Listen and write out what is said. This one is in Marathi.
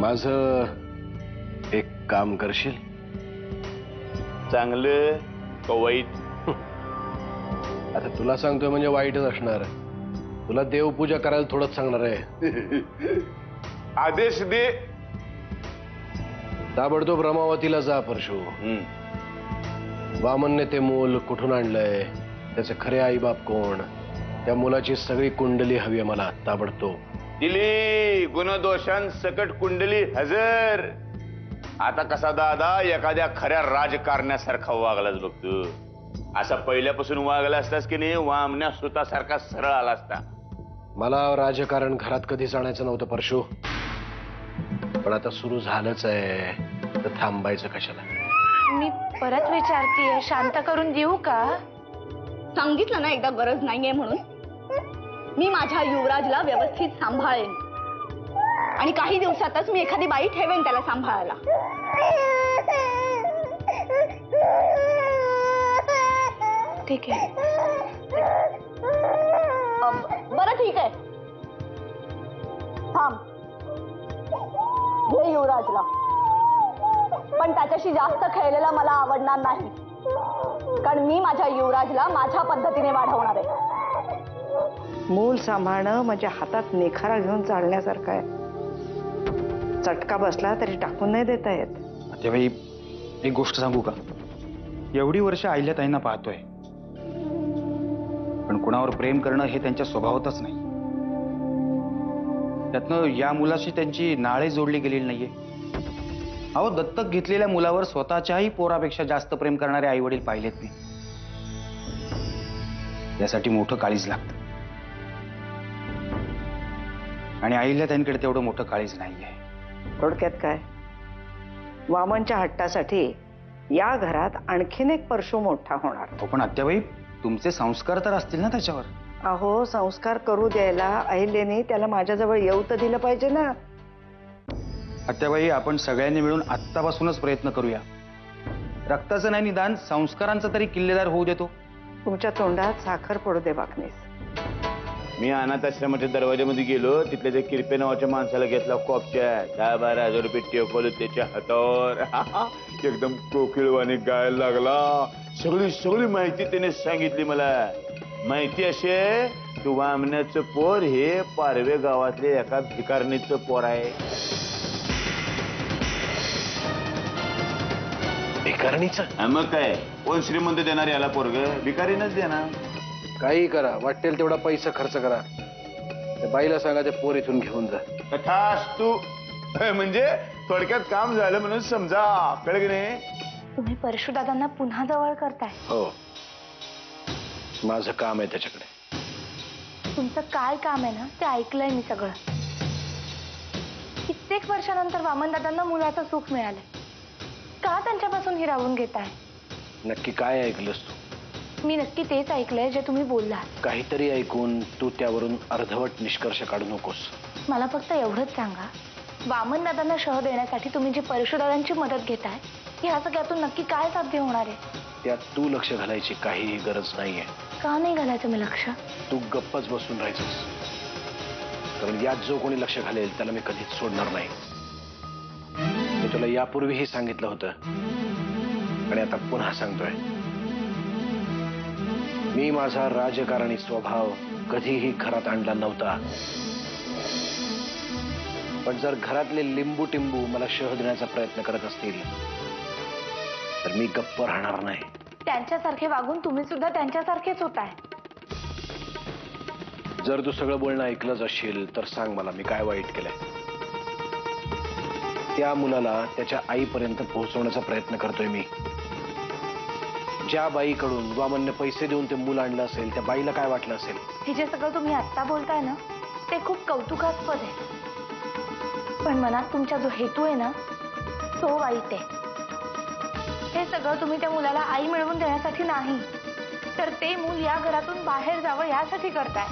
माझं एक काम करशील? चांगलं का वाईट? आता तुला सांगतोय म्हणजे वाईटच असणार. तुला देवपूजा करायला थोडंच सांगणार आहे. आदेश दे. ताबडतोब रमावतीला जा परशु. वामनने ते मूल कुठून आणलंय, त्याचे खरे आईबाप कोण, त्या मुलाची सगळी कुंडली हवी आहे मला ताबडतोब. दिली गुणदोषांसकट कुंडली हजर. आता कसा दादा एखाद्या खऱ्या राजकारण्यासारखा वागलाच बघतो. असा पहिल्यापासून वागला असतास की नाही, वामण्या सुतासारखा सरळ आला असता. मला राजकारण घरात कधीच आणायचं नव्हतं परशु, पण आता सुरू झालंच आहे तर थांबायचं कशाला? मी परत विचारतीये, शांत करून देऊ का? सांगितलं ना एकदा गरज नाहीये म्हणून. मी माझ्या युवराजला व्यवस्थित सांभाळेन आणि काही दिवसातच मी एखादी बाई ठेवेन त्याला सांभाळायला. ठीक आहे. बरं ठीक आहे, थांब. घे युवराजला, पण त्याच्याशी जास्त खेळलेला मला आवडणार नाही, कारण मी माझ्या युवराजला माझ्या पद्धतीने वाढवणार आहे. मूल सांभाळणं म्हणजे हातात निखारा घेऊन चालण्यासारखं आहे. चटका बसला तरी टाकून नाही देता येत. त्यावेळी एक गोष्ट सांगू का? एवढी वर्ष अहिल्याताईंना पाहतोय, पण कुणावर प्रेम करणं हे त्यांच्या स्वभावातच नाही. त्यातनं या मुलाशी त्यांची नाळे जोडली गेलेली नाहीये. अहो, दत्तक घेतलेल्या मुलावर स्वतःच्याही पोरापेक्षा जास्त प्रेम करणारे आई वडील पाहिलेत मी. यासाठी मोठं काळीज लागतं, आणि अहिल्याताईंकडे तेवढं मोठं काळीज नाहीये. थोडक्यात काय, वामनच्या हट्टासाठी या घरात आणखीन एक परशु मोठा होणार. हो, पण आत्याबाई तुमचे संस्कार तर असतील ना त्याच्यावर. अहो, संस्कार करू द्यायला अहिल्याने त्याला माझ्याजवळ येऊ तर दिलं पाहिजे ना. आत्याबाई, आपण सगळ्यांनी मिळून आत्तापासूनच प्रयत्न करूया. रक्ताचं नाही, निदान संस्कारांचा तरी किल्लेदार होऊ देतो. तुमच्या तोंडात साखर पडू दे वाकणीस. मी अनाथ आश्रमाच्या दरवाजामध्ये गेलो, तिथल्या त्या किरपे नावाच्या माणसाला घेतला कॉपच्या 10-12 हजार रुपये टेकवलं त्याच्या हातावर. एकदम कोकिळवाने गायला लागला. सगळी माहिती त्याने सांगितली मला. माहिती अशी आहे, तू वामण्याचं पोर हे पारवे गावातले एका भिकारणीचं पोर आहे. भिकारणीचं? मग काय, कोण श्रीमंत देणार याला पोरग? भिकारीनच देणार. काही करा, वाटेल तेवढा पैसा खर्च करा. त्या बाईला सांगा ते पोर इथून घेऊन जा. कथास तू म्हणजे थोडक्यात काम झालं म्हणून समजा, कळलं की नाही? तुम्ही परशुदादांना पुन्हा जवळ करताय. हो, माझं काम आहे त्याच्याकडे. तुमचं काय काम आहे ना, ते ऐकलंय मी सगळं. कित्येक वर्षानंतर वामनदादांना मुलाचं सुख मिळालंय. का त्यांच्यापासून हिरावून घेताय? नक्की काय ऐकलंस तू? मी नक्की तेच ऐकलंय जे तुम्ही बोललात. काहीतरी ऐकून तू त्यावरून अर्धवट निष्कर्ष काढू नकोस. मला फक्त एवढंच सांगा, वामनदादांना शह देण्यासाठी तुम्ही जी परशुदादांची मदत घेताय, ह्या सगळ्यातून नक्की काय साध्य होणार आहे? त्यात तू लक्ष घालायची काहीही गरज नाहीये. का नाही घालायचं मी लक्ष? तू गप्पच बसून राहायचंस, कारण यात जो कोणी लक्ष घालेल त्याला मी कधीच सोडणार नाही. मी तुला यापूर्वीही सांगितलं होतं आणि आता पुन्हा सांगतोय. मी माझा राजकारणी स्वभाव कधीही घरात आणला नव्हता, पण जर घरातले लिंबू टिंबू मला शह देण्याचा प्रयत्न करत असतील तर मी गप्प राहणार नाही. त्यांच्यासारखे वागून तुम्ही सुद्धा त्यांच्यासारखेच होताय. जर तू सगळं बोलणं ऐकलंच असशील तर सांग मला, मी काय वाईट केलंय? त्या मुलाला त्याच्या आईपर्यंत पोहोचवण्याचा प्रयत्न करतोय मी. ज्या बाईकडून वामनने पैसे देऊन ते मूल आणलं असेल, त्या बाईला काय वाटलं असेल? हे जे सगळं तुम्ही आत्ता बोलताय ना, ते खूप कौतुकास्पद आहे, पण मनात तुमचा जो हेतू आहे ना, तो वाईट आहे. हे सगळं तुम्ही त्या मुलाला आई मिळवून देण्यासाठी नाही, तर ते मूल या घरातून बाहेर जावं यासाठी करताय.